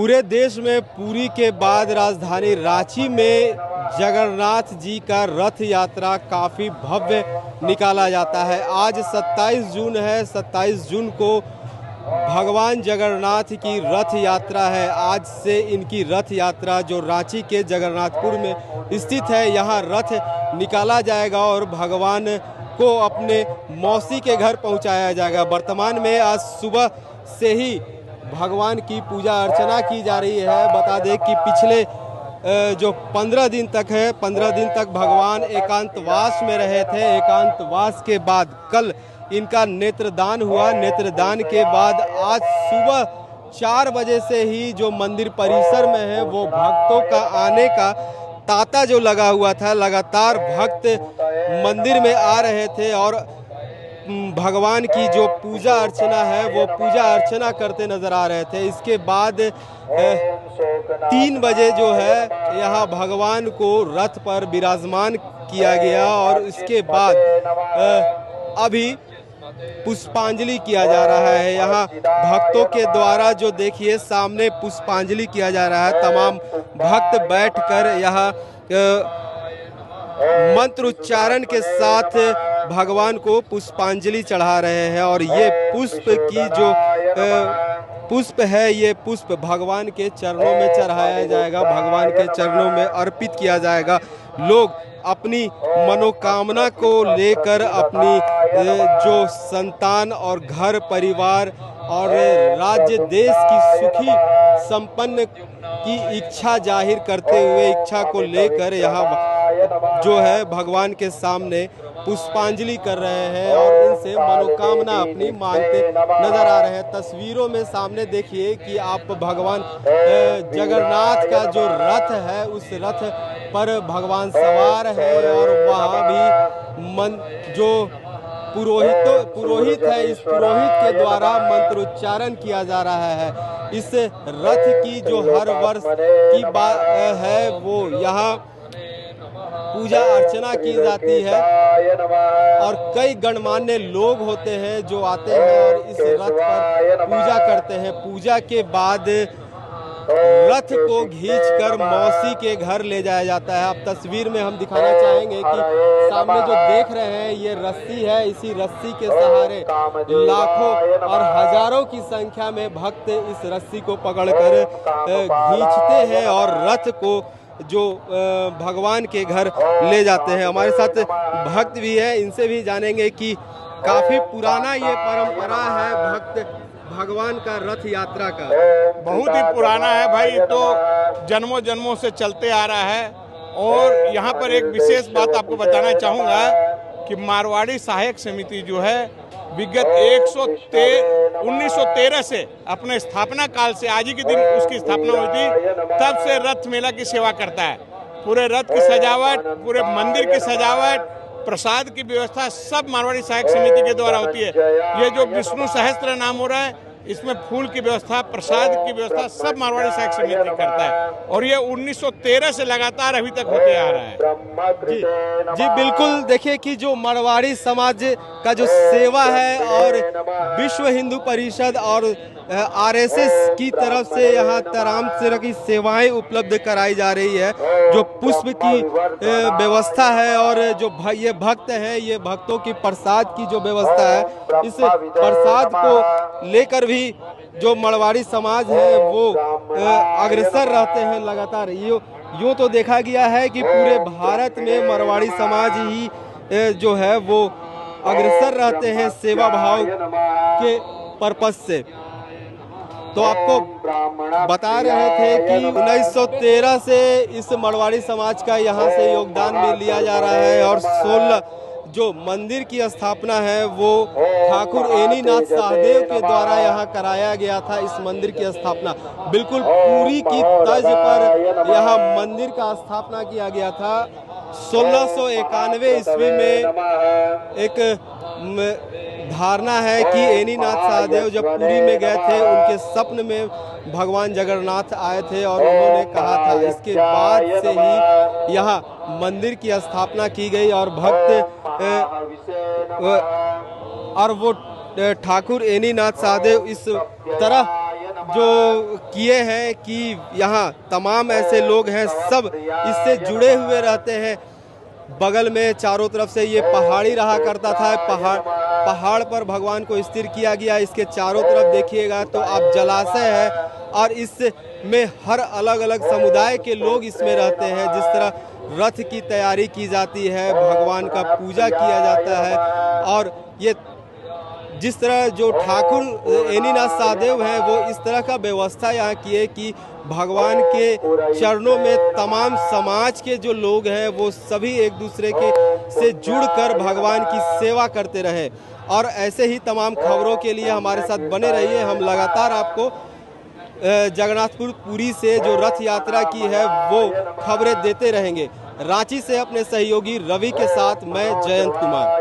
पूरे देश में पुरी के बाद राजधानी रांची में जगन्नाथ जी का रथ यात्रा काफ़ी भव्य निकाला जाता है। आज 27 जून है। 27 जून को भगवान जगन्नाथ की रथ यात्रा है। आज से इनकी रथ यात्रा जो रांची के जगन्नाथपुर में स्थित है, यहाँ रथ निकाला जाएगा और भगवान को अपने मौसी के घर पहुँचाया जाएगा। वर्तमान में आज सुबह से ही भगवान की पूजा अर्चना की जा रही है। बता दें कि पिछले जो 15 दिन तक है, 15 दिन तक भगवान एकांतवास में रहे थे। एकांतवास के बाद कल इनका नेत्रदान हुआ। नेत्रदान के बाद आज सुबह 4 बजे से ही जो मंदिर परिसर में है वो भक्तों का आने का तांता जो लगा हुआ था, लगातार भक्त मंदिर में आ रहे थे और भगवान की जो पूजा अर्चना है वो पूजा अर्चना करते नजर आ रहे थे। इसके बाद 3 बजे जो है यहाँ भगवान को रथ पर विराजमान किया गया और इसके बाद अभी पुष्पांजलि किया जा रहा है। यहाँ भक्तों के द्वारा जो देखिए सामने पुष्पांजलि किया जा रहा है। तमाम भक्त बैठकर यहाँ मंत्र उच्चारण के साथ भगवान को पुष्पांजलि चढ़ा रहे हैं और ये पुष्प की जो पुष्प है, ये पुष्प भगवान के चरणों में चढ़ाया जाएगा, भगवान के चरणों में अर्पित किया जाएगा। लोग अपनी मनोकामना को लेकर अपनी जो संतान और घर परिवार और राज्य देश की सुखी संपन्न की इच्छा जाहिर करते हुए, इच्छा को लेकर यहाँ जो है भगवान के सामने पुष्पांजलि कर रहे हैं और इनसे मनोकामना अपनी मांगते नजर आ रहे हैं। तस्वीरों में सामने देखिए कि आप भगवान जगन्नाथ का जो रथ है उस रथ पर भगवान सवार है और वहाँ भी जो पुरोहित है, इस पुरोहित के द्वारा मंत्र उच्चारण किया जा रहा है। इस रथ की जो हर वर्ष की बात है वो यहाँ पूजा अर्चना की जाती है और कई गणमान्य लोग होते हैं जो आते हैं और इस रथ पर पूजा करते हैं। पूजा के बाद रथ को खींचकर मौसी के घर ले जाया जाता है। अब तस्वीर में हम दिखाना चाहेंगे कि सामने जो देख रहे हैं ये रस्सी है। इसी रस्सी के सहारे लाखों और हजारों की संख्या में भक्त इस रस्सी को पकड़कर खींचते हैं और रथ को जो भगवान के घर ले जाते हैं। हमारे साथ भक्त भी है, इनसे भी जानेंगे कि काफी पुराना ये परंपरा है भक्त भगवान का रथ यात्रा का। बहुत ही पुराना है भाई, तो जन्मों जन्मों से चलते आ रहा है। और यहाँ पर एक विशेष बात आपको बताना चाहूँगा कि मारवाड़ी सहायक समिति जो है विगत 1913 से अपने स्थापना काल से आज ही के दिन उसकी स्थापना हुई थी, तब से रथ मेला की सेवा करता है। पूरे रथ की सजावट, पूरे मंदिर की सजावट, प्रसाद की व्यवस्था सब मारवाड़ी सहायक समिति के द्वारा होती है। ये जो विष्णु सहस्त्र नाम हो रहा है, इसमें फूल की व्यवस्था, प्रसाद की व्यवस्था सब मारवाड़ी सहायक समिति करता है और ये 1913 से लगातार अभी तक होते आ रहा है। जी बिल्कुल। देखिए कि जो मारवाड़ी समाज का जो सेवा है और विश्व हिंदू परिषद और आरएसएस की तरफ से यहाँ तमाम तरह की सेवाएं उपलब्ध कराई जा रही है। जो पुष्प की व्यवस्था है और जो ये भक्त है, ये भक्तों की प्रसाद की जो व्यवस्था है, इस प्रसाद को लेकर भी जो मारवाड़ी समाज है वो अग्रसर रहते हैं लगातार। यूँ तो देखा गया है कि पूरे भारत में मारवाड़ी समाज ही जो है वो अग्रसर रहते हैं सेवा भाव के पर्पस से। तो आपको बता रहे थे कि 1913 से इस मारवाड़ी समाज का यहाँ से योगदान भी लिया जा रहा है और 16 जो मंदिर की स्थापना है वो ठाकुर एनीनाथ सहदेव के द्वारा यहाँ कराया गया था। इस मंदिर की स्थापना बिल्कुल पुरी की तर्ज पर यहाँ मंदिर का स्थापना किया गया था। 1691 ईस्वी में एक धारणा है कि एनीनाथ सहदेव जब पुरी में गए थे, उनके स्वप्न में भगवान जगन्नाथ आए थे और उन्होंने कहा था। इसके बाद से ही यहाँ मंदिर की स्थापना की गई और भक्त और वो ठाकुर एनीनाथ सहदेव इस तरह जो किए हैं कि यहाँ तमाम ऐसे लोग हैं, सब इससे जुड़े हुए रहते हैं। बगल में चारों तरफ से ये पहाड़ी रहा करता था, पहाड़ पर भगवान को स्थिर किया गया। इसके चारों तरफ देखिएगा तो आप जलाशय है और इसमें हर अलग अलग समुदाय के लोग इसमें रहते हैं। जिस तरह रथ की तैयारी की जाती है, भगवान का पूजा किया जाता है और ये जिस तरह जो ठाकुर एनीनाथ सहदेव हैं वो इस तरह का व्यवस्था यहाँ की है कि भगवान के चरणों में तमाम समाज के जो लोग हैं वो सभी एक दूसरे के से जुड़कर भगवान की सेवा करते रहे। और ऐसे ही तमाम खबरों के लिए हमारे साथ बने रहिए। हम लगातार आपको जगन्नाथपुर पुरी से जो रथ यात्रा की है वो खबरें देते रहेंगे। रांची से अपने सहयोगी रवि के साथ मैं जयंत कुमार।